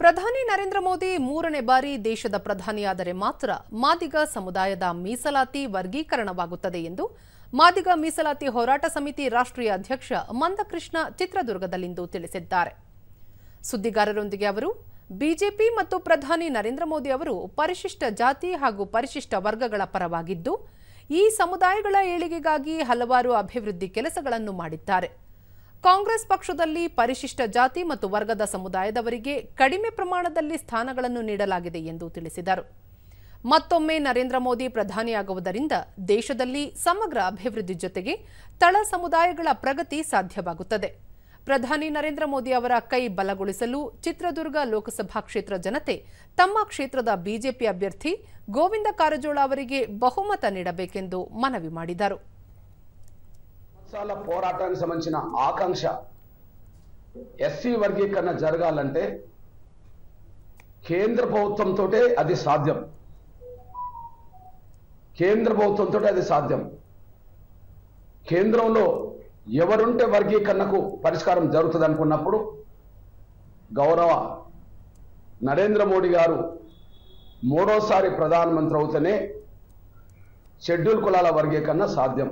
ಪ್ರಧಾನಿ ನರೇಂದ್ರ ಮೋದಿ ಮೂರನೇ ಬಾರಿ ದೇಶದ ಪ್ರಧಾನಿಯಾದರೆ ಮಾತ್ರ ಮಾದಿಗ ಸಮುದಾಯದ ಮೀಸಲಾತಿ ವರ್ಗೀಕರಣವಾಗುತ್ತದೆ ಎಂದು ಮಾದಿಗ ಮೀಸಲಾತಿ ಹೋರಾಟ ಸಮಿತಿ ರಾಷ್ಟ್ರೀಯ ಅಧ್ಯಕ್ಷ ಮಂದಕೃಷ್ಣ ಚಿತ್ರದುರ್ಗದಲ್ಲಿಂದು ತಿಳಿಸಿದ್ದಾರೆ. ಸುದ್ದಿಗಾರರೊಂದಿಗೆ ಅವರು ಬಿಜೆಪಿ ಮತ್ತು ಪ್ರಧಾನಿ ನರೇಂದ್ರ ಮೋದಿ ಅವರು ಪರಿಶಿಷ್ಟ ಜಾತಿ ಹಾಗೂ ಪರಿಶಿಷ್ಟ ವರ್ಗಗಳ ಪರವಾಗಿದ್ದು ಈ ಸಮುದಾಯಗಳ ಏಳಿಗೆಗಾಗಿ ಹಲವಾರು ಅಭಿವೃದ್ಧಿ ಕೆಲಸಗಳನ್ನು ಮಾಡಿದ್ದಾರೆ. ಕಾಂಗ್ರೆಸ್ ಪಕ್ಷದಲ್ಲಿ ಪರಿಶಿಷ್ಟ ಜಾತಿ ಮತ್ತು ವರ್ಗದ ಸಮುದಾಯದವರಿಗೆ ಕಡಿಮೆ ಪ್ರಮಾಣದಲ್ಲಿ ಸ್ಥಾನಗಳನ್ನು ನೀಡಲಾಗಿದೆ ಎಂದು ತಿಳಿಸಿದರು. ಮತ್ತೊಮ್ಮೆ ನರೇಂದ್ರ ಮೋದಿ ಪ್ರಧಾನಿಯಾಗುವುದರಿಂದ ದೇಶದಲ್ಲಿ ಸಮಗ್ರ ಅಭಿವೃದ್ಧಿ ಜೊತೆಗೆ ತಳ ಸಮುದಾಯಗಳ ಪ್ರಗತಿ ಸಾಧ್ಯವಾಗುತ್ತದೆ. ಪ್ರಧಾನಿ ನರೇಂದ್ರ ಮೋದಿ ಅವರ ಕೈ ಬಲಗೊಳಿಸಲು ಚಿತ್ರದುರ್ಗ ಲೋಕಸಭಾ ಕ್ಷೇತ್ರ ಜನತೆ ತಮ್ಮ ಕ್ಷೇತ್ರದ ಬಿಜೆಪಿ ಅಭ್ಯರ್ಥಿ ಗೋವಿಂದ ಕಾರಜೋಳ ಅವರಿಗೆ ಬಹುಮತ ನೀಡಬೇಕೆಂದು ಮನವಿ ಮಾಡಿದರು. పోరాటానికి సంబంధించిన ఆకాంక్ష ఎస్సీ వర్గీకరణ జరగాలంటే కేంద్ర ప్రభుత్వంతోటే అది సాధ్యం. కేంద్ర ప్రభుత్వంతోటే అది సాధ్యం. కేంద్రంలో ఎవరుంటే వర్గీకరణకు పరిష్కారం జరుగుతుంది అనుకున్నప్పుడు గౌరవ నరేంద్ర మోడీ గారు మూడోసారి ప్రధానమంత్రి అవుతేనే షెడ్యూల్ కులాల వర్గీకరణ సాధ్యం.